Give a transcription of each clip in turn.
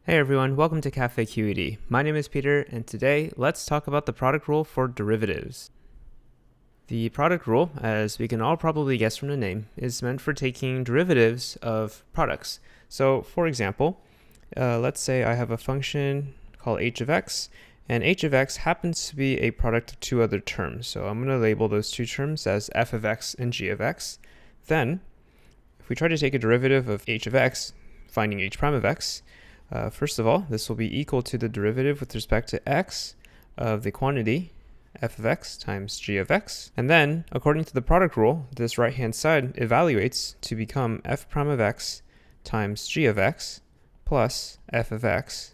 Hey everyone, welcome to CafeQED. My name is Peter, and today let's talk about the product rule for derivatives. The product rule, as we can all probably guess from the name, is meant for taking derivatives of products. So for example, let's say I have a function called h of x, and h of x happens to be a product of two other terms. So I'm going to label those two terms as f of x and g of x. Then, if we try to take a derivative of h of x, finding h prime of x, first of all, this will be equal to the derivative with respect to x of the quantity f of x times g of x. And then, according to the product rule, this right-hand side evaluates to become f prime of x times g of x plus f of x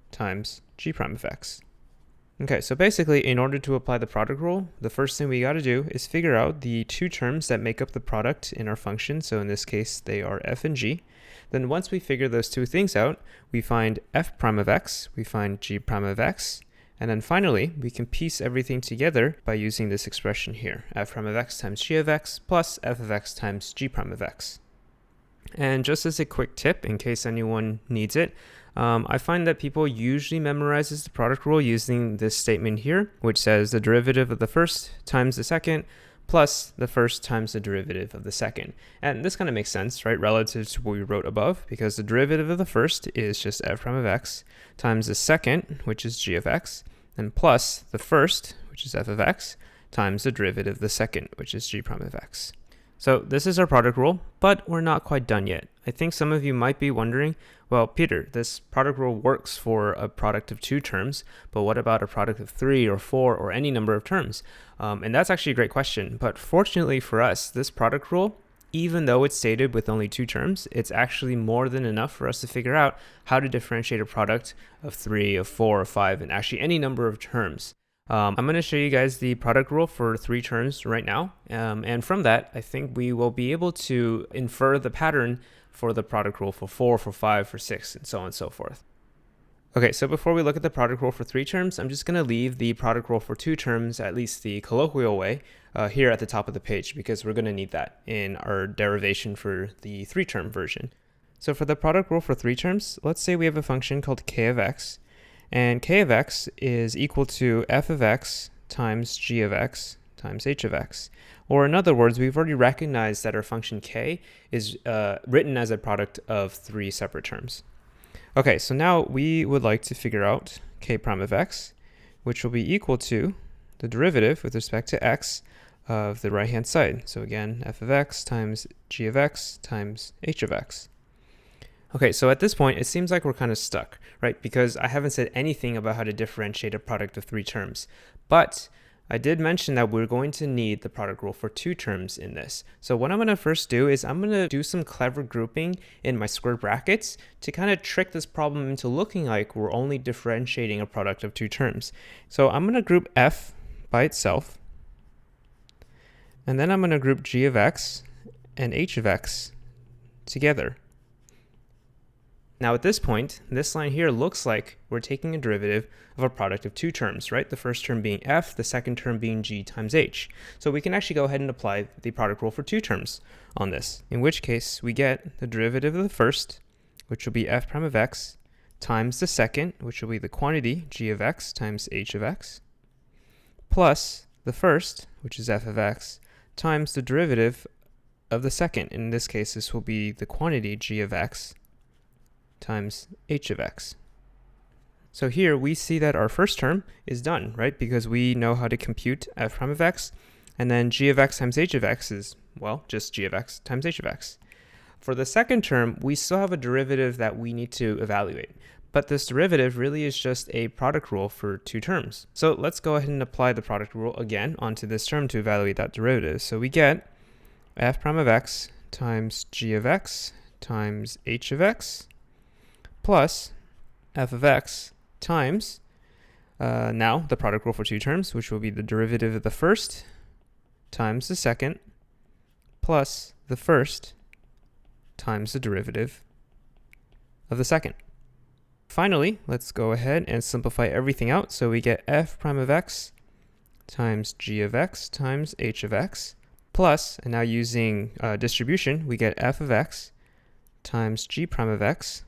times g prime of x. Okay, so basically, in order to apply the product rule, the first thing we got to do is figure out the two terms that make up the product in our function. So in this case, they are f and g. Then once we figure those two things out, we find f prime of x, we find g prime of x, and then finally, we can piece everything together by using this expression here, f prime of x times g of x plus f of x times g prime of x. And just as a quick tip, in case anyone needs it, I find that people usually memorizes the product rule using this statement here, which says the derivative of the first times the second plus the first times the derivative of the second. And this kind of makes sense, right, relative to what we wrote above, because the derivative of the first is just f prime of x times the second, which is g of x, and plus the first, which is f of x, times the derivative of the second, which is g prime of x. So this is our product rule, but we're not quite done yet. I think some of you might be wondering, well, Peter, this product rule works for a product of two terms, but what about a product of three or four or any number of terms? And that's actually a great question. But fortunately for us, this product rule, even though it's stated with only two terms, it's actually more than enough for us to figure out how to differentiate a product of three, of four, or five, and actually any number of terms. I'm going to show you guys the product rule for three terms right now. And from that, I think we will be able to infer the pattern for the product rule for 4, for 5, for 6, and so on and so forth. Okay, so before we look at the product rule for three terms, I'm just going to leave the product rule for two terms, at least the colloquial way, here at the top of the page, because we're going to need that in our derivation for the three-term version. So for the product rule for three terms, let's say we have a function called k of x, and k of x is equal to f of x times g of x times h of x. Or in other words, we've already recognized that our function k is written as a product of three separate terms. Okay, so now we would like to figure out k prime of x, which will be equal to the derivative with respect to x of the right-hand side. So again, f of x times g of x times h of x. Okay, so at this point, it seems like we're kind of stuck, right? Because I haven't said anything about how to differentiate a product of three terms. But I did mention that we're going to need the product rule for two terms in this. So what I'm going to first do is I'm going to do some clever grouping in my square brackets to kind of trick this problem into looking like we're only differentiating a product of two terms. So I'm going to group f by itself, and then I'm going to group g of x and h of x together. Now at this point, this line here looks like we're taking a derivative of a product of two terms, right? The first term being f, the second term being g times h. So we can actually go ahead and apply the product rule for two terms on this, in which case we get the derivative of the first, which will be f prime of x, times the second, which will be the quantity g of x times h of x, plus the first, which is f of x, times the derivative of the second. In this case, this will be the quantity g of x times h of x. So here we see that our first term is done, right? Because we know how to compute f prime of x, and then g of x times h of x is, well, just g of x times h of x. For the second term, we still have a derivative that we need to evaluate, but this derivative really is just a product rule for two terms. So let's go ahead and apply the product rule again onto this term to evaluate that derivative. So we get f prime of x times g of x times h of x plus f of x times, now the product rule for two terms, which will be the derivative of the first times the second plus the first times the derivative of the second. Finally, let's go ahead and simplify everything out. So we get f prime of x times g of x times h of x plus, and now using distribution, we get f of x times g prime of x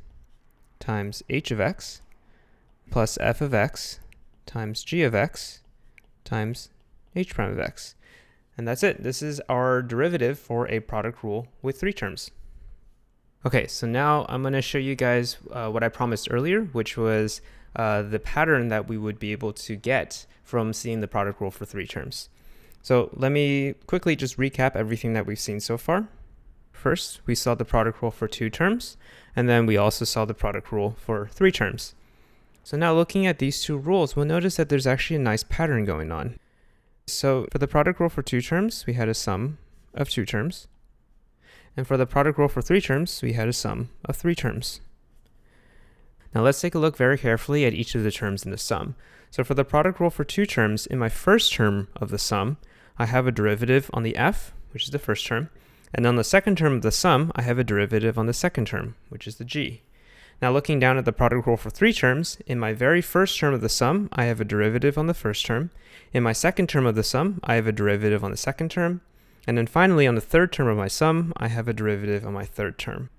times h of x plus f of x times g of x times h prime of x. And that's it. This is our derivative for a product rule with three terms. Okay, so now I'm going to show you guys what I promised earlier, which was the pattern that we would be able to get from seeing the product rule for three terms. So let me quickly just recap everything that we've seen so far. First, we saw the product rule for two terms, and then we also saw the product rule for three terms. So now looking at these two rules, we'll notice that there's actually a nice pattern going on. So for the product rule for two terms, we had a sum of two terms. And for the product rule for three terms, we had a sum of three terms. Now let's take a look very carefully at each of the terms in the sum. So for the product rule for two terms, in my first term of the sum, I have a derivative on the f, which is the first term. And on the second term of the sum, I have a derivative on the second term, which is the g. Now looking down at the product rule for three terms, in my very first term of the sum, I have a derivative on the first term. In my second term of the sum, I have a derivative on the second term. And then finally, on the third term of my sum, I have a derivative on my third term.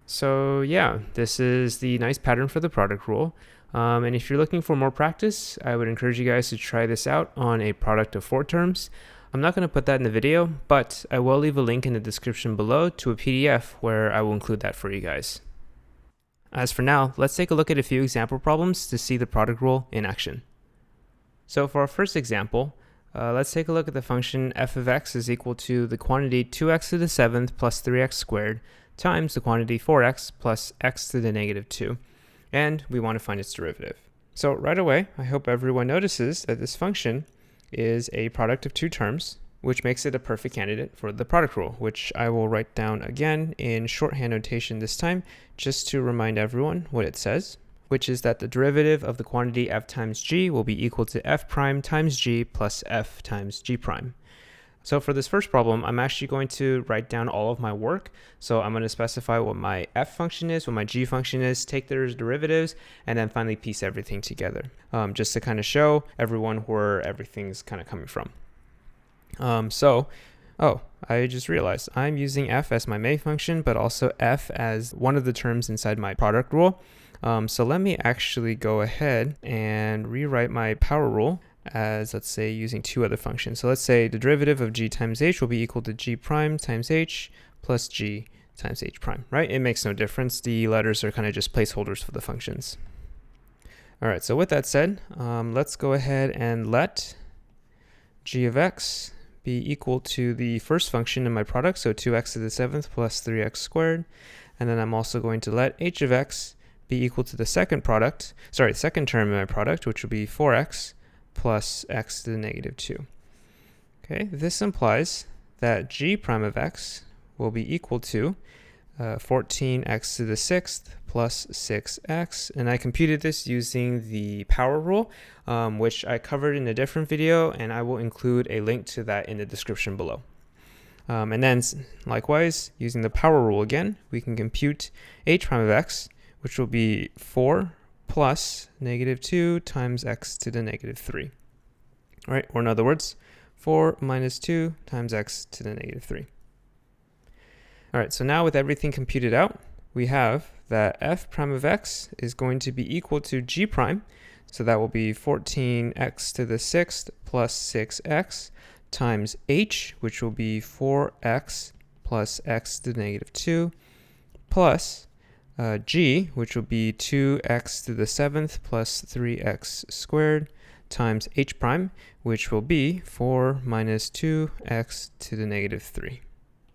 So yeah, this is the nice pattern for the product rule. And if you're looking for more practice, I would encourage you guys to try this out on a product of four terms. I'm not going to put that in the video, but I will leave a link in the description below to a PDF where I will include that for you guys. As for now, let's take a look at a few example problems to see the product rule in action. So for our first example, let's take a look at the function f of x is equal to the quantity 2x to the 7th plus 3x squared times the quantity 4x plus x to the negative 2. And we want to find its derivative. So right away, I hope everyone notices that this function is a product of two terms, which makes it a perfect candidate for the product rule, which I will write down again in shorthand notation this time, just to remind everyone what it says, which is that the derivative of the quantity f times g will be equal to f prime times g plus f times g prime. So for this first problem, I'm actually going to write down all of my work. So I'm going to specify what my f function is, what my g function is, take their derivatives, and then finally piece everything together, just to kind of show everyone where everything's kind of coming from. I just realized I'm using f as my main function, but also f as one of the terms inside my product rule. So let me actually go ahead and rewrite my power rule as, let's say, using two other functions. So let's say the derivative of g times h will be equal to g prime times h plus g times h prime, right? It makes no difference. The letters are kind of just placeholders for the functions. All right, so with that said, let's go ahead and let g of x be equal to the first function in my product, so 2x to the 7th plus 3x squared. And then I'm also going to let h of x be equal to the second term in my product, which will be 4x plus x to the negative 2. Okay, this implies that g prime of x will be equal to 14x to the 6th plus 6x, and I computed this using the power rule, which I covered in a different video, and I will include a link to that in the description below. And then likewise, using the power rule again, we can compute h prime of x, which will be 4 plus negative 2 times x to the negative 3. All right, or in other words, 4 minus 2 times x to the negative 3. All right, so now with everything computed out, we have that f prime of x is going to be equal to g prime. So that will be 14x to the 6th plus 6x times h, which will be 4x plus x to the negative 2, plus g, which will be 2x to the 7th plus 3x squared times h prime, which will be 4 minus 2x to the negative 3.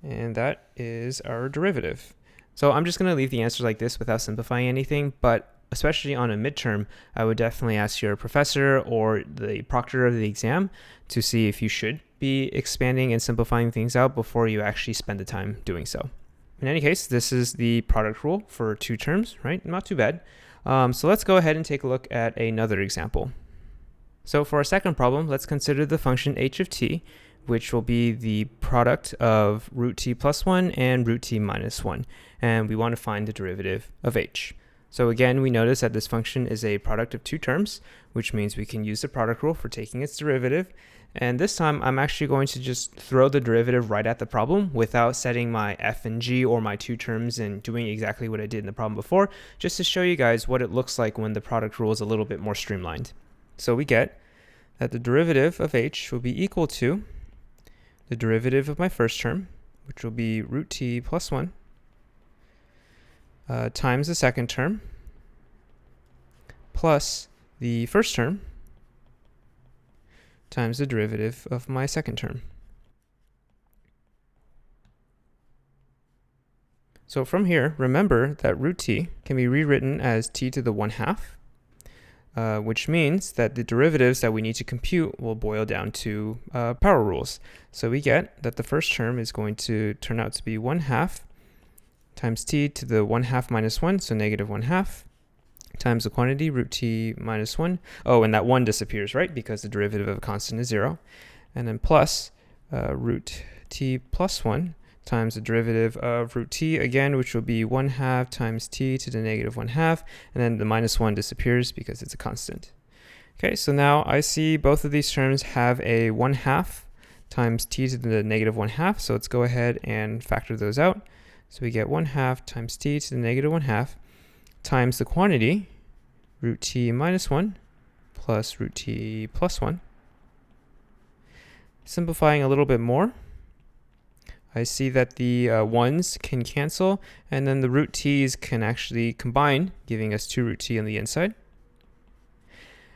And that is our derivative. So I'm just going to leave the answers like this without simplifying anything, but especially on a midterm, I would definitely ask your professor or the proctor of the exam to see if you should be expanding and simplifying things out before you actually spend the time doing so. In any case, this is the product rule for two terms, right? Not too bad. So let's go ahead and take a look at another example. So for our second problem, let's consider the function h of t, which will be the product of root t plus 1 and root t minus 1. And we want to find the derivative of h. So again, we notice that this function is a product of two terms, which means we can use the product rule for taking its derivative. And this time I'm actually going to just throw the derivative right at the problem without setting my f and g or my two terms and doing exactly what I did in the problem before, just to show you guys what it looks like when the product rule is a little bit more streamlined. So we get that the derivative of h will be equal to the derivative of my first term, which will be root t plus 1, times the second term, plus the first term, times the derivative of my second term. So from here, remember that root t can be rewritten as t to the 1/2, which means that the derivatives that we need to compute will boil down to power rules. So we get that the first term is going to turn out to be 1/2 times t to the 1/2 minus 1, so negative 1/2, times the quantity, root t minus 1. Oh, and that 1 disappears, right? Because the derivative of a constant is 0. And then plus root t plus 1 times the derivative of root t again, which will be 1/2 times t to the negative 1/2. And then the minus 1 disappears because it's a constant. Okay, so now I see both of these terms have a 1/2 times t to the negative 1/2. So let's go ahead and factor those out. So we get 1/2 times t to the negative 1/2 times the quantity, root t minus 1 plus root t plus 1. Simplifying a little bit more, I see that the 1's can cancel, and then the root t's can actually combine, giving us 2 root t on the inside.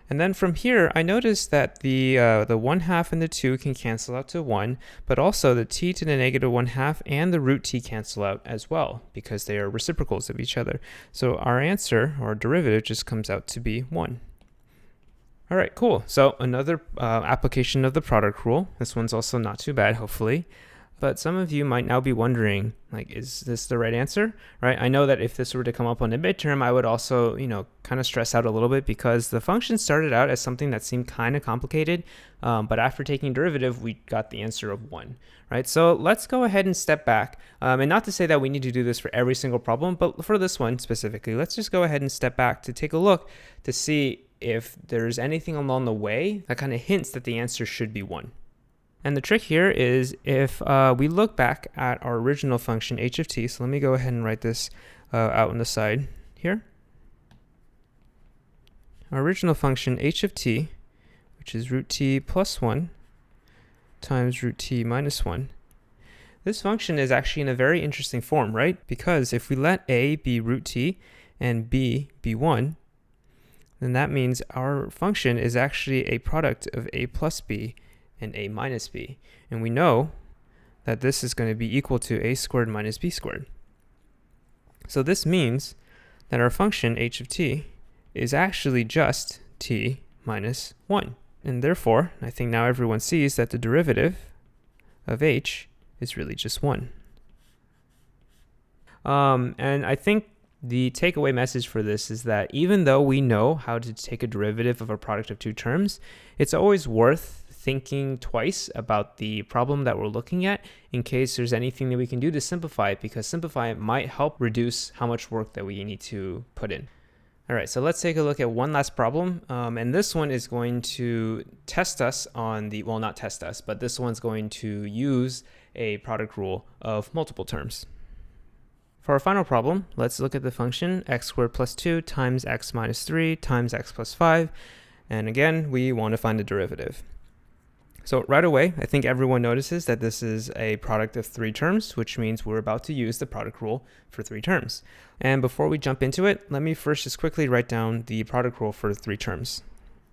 And then from here, I notice that the 1/2 and the 2 can cancel out to 1, but also the t to the negative 1/2 and the root t cancel out as well, because they are reciprocals of each other. So our answer, or derivative, just comes out to be 1. All right, cool. So another application of the product rule. This one's also not too bad, hopefully. But some of you might now be wondering, like, is this the right answer, right? I know that if this were to come up on a midterm, I would also, kind of stress out a little bit because the function started out as something that seemed kind of complicated, but after taking derivative, we got the answer of 1, right? So let's go ahead and step back, and not to say that we need to do this for every single problem, but for this one specifically, let's just go ahead and step back to take a look to see if there's anything along the way that kind of hints that the answer should be 1. And the trick here is if we look back at our original function h of t, so let me go ahead and write this out on the side here. Our original function h of t, which is root t plus 1 times root t minus 1. This function is actually in a very interesting form, right? Because if we let a be root t and b be 1, then that means our function is actually a product of a plus b and a minus b. And we know that this is going to be equal to a squared minus b squared. So this means that our function h of t is actually just t minus 1. And therefore, I think now everyone sees that the derivative of h is really just 1. And I think the takeaway message for this is that even though we know how to take a derivative of a product of two terms, it's always worth thinking twice about the problem that we're looking at in case there's anything that we can do to simplify it, because simplify it might help reduce how much work that we need to put in. All right, so let's take a look at one last problem. And this one is going to test us on the, well, not test us, but this one's going to use a product rule of multiple terms. For our final problem, let's look at the function x squared plus 2 times x minus 3 times x plus 5. And again, we want to find the derivative. So right away, I think everyone notices that this is a product of 3 terms, which means we're about to use the product rule for 3 terms. And before we jump into it, let me first just quickly write down the product rule for 3 terms,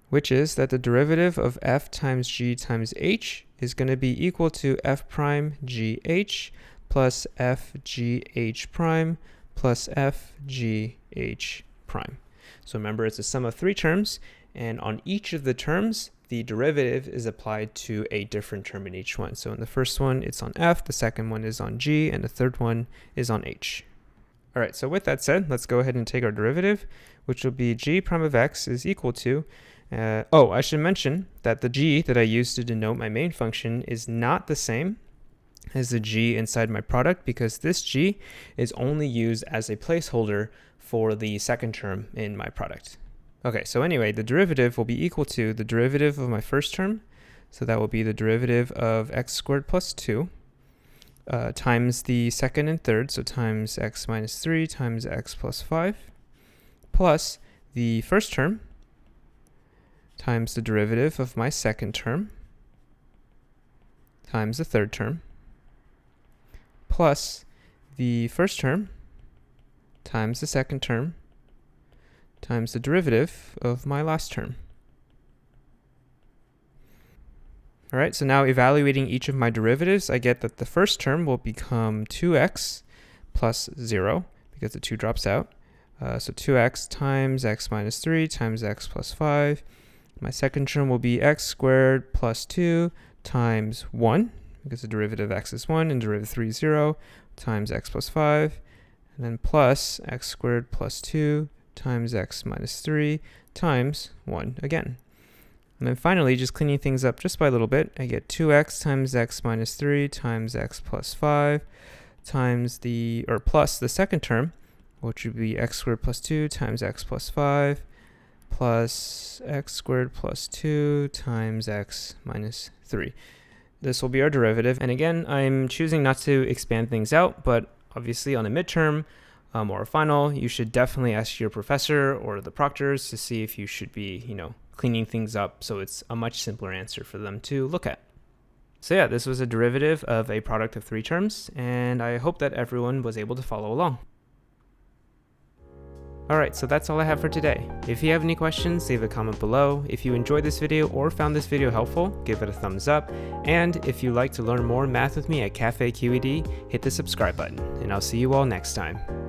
which is that the derivative of f times g times h is going to be equal to f prime gh plus f gh prime plus f gh prime. So remember, it's a sum of 3 terms, and on each of the terms, the derivative is applied to a different term in each one. So in the first one, it's on f, the second one is on g, and the third one is on h. All right, so with that said, let's go ahead and take our derivative, which will be g prime of x is equal to, I should mention that the g that I used to denote my main function is not the same as the g inside my product, because this g is only used as a placeholder for the second term in my product. Okay, so anyway, the derivative will be equal to the derivative of my first term So that will be the derivative of x squared plus 2 times the second and third, so times x minus 3 times x plus 5, plus the first term times the derivative of my second term times the third term, plus the first term times the second term times the derivative of my last term. All right, so now evaluating each of my derivatives, I get that the first term will become 2x plus 0 because the 2 drops out. So 2x times x minus 3 times x plus 5. My second term will be x squared plus 2 times 1, because the derivative of x is 1 and derivative of 3 is 0, times x plus 5, and then plus x squared plus 2 times x minus 3 times 1 again. And then finally, just cleaning things up just by a little bit, I get 2x times x minus 3 times x plus 5 times plus the second term, which would be x squared plus 2 times x plus 5, plus x squared plus 2 times x minus 3. This will be our derivative. And again, I'm choosing not to expand things out, but obviously on a midterm or a final, you should definitely ask your professor or the proctors to see if you should be, cleaning things up so it's a much simpler answer for them to look at. So yeah, this was a derivative of a product of 3 terms, and I hope that everyone was able to follow along. Alright, so that's all I have for today. If you have any questions, leave a comment below. If you enjoyed this video or found this video helpful, give it a thumbs up. And if you'd like to learn more math with me at CafeQED, hit the subscribe button. And I'll see you all next time.